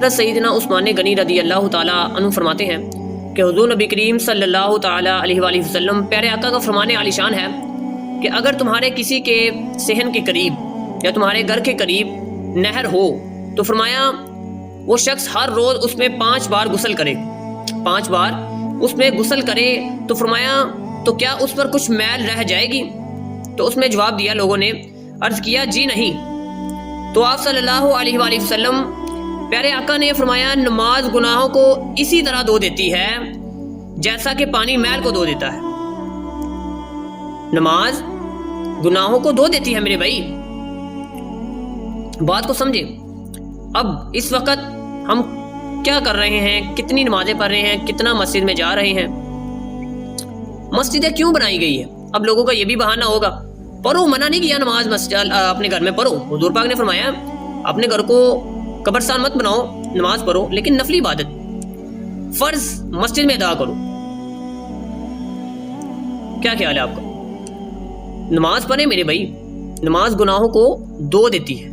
حضرت سیدنا عثمان غنی رضی اللہ تعالیٰ عنہ فرماتے ہیں کہ حضور نبی کریم صلی اللہ تعالیٰ علیہ وآلہ وسلم پیارے آقا کا فرمان عالی شان ہے کہ اگر تمہارے کسی کے صحن کے قریب یا تمہارے گھر کے قریب نہر ہو تو فرمایا وہ شخص ہر روز اس میں 5 بار غسل کرے، 5 بار اس میں غسل کرے، تو فرمایا تو کیا اس پر کچھ میل رہ جائے گی؟ تو اس میں جواب دیا لوگوں نے، عرض کیا جی نہیں۔ تو آپ صلی اللہ علیہ وآلہ وسلم پیارے آقا نے فرمایا نماز گناہوں کو اسی طرح دھو دیتی ہے جیسا کہ پانی میل کو دھو دیتا ہے۔ نماز گناہوں کو دھو دیتی ہے میرے بھائی، بات کو سمجھے۔ اب اس وقت ہم کیا کر رہے ہیں، کتنی نمازیں پڑھ رہے ہیں، کتنا مسجد میں جا رہے ہیں۔ مسجدیں کیوں بنائی گئی ہے؟ اب لوگوں کا یہ بھی بہانہ ہوگا، پڑھو، منع نہیں کیا نماز مسجد اپنے گھر میں پڑھو، حضور پاک نے فرمایا اپنے گھر کو قبرستان مت بناؤ، نماز پڑھو، لیکن نفلی عبادت فرض مسجد میں ادا کرو۔ کیا خیال ہے آپ کا؟ نماز پڑھیں میرے بھائی، نماز گناہوں کو دھو دیتی ہے۔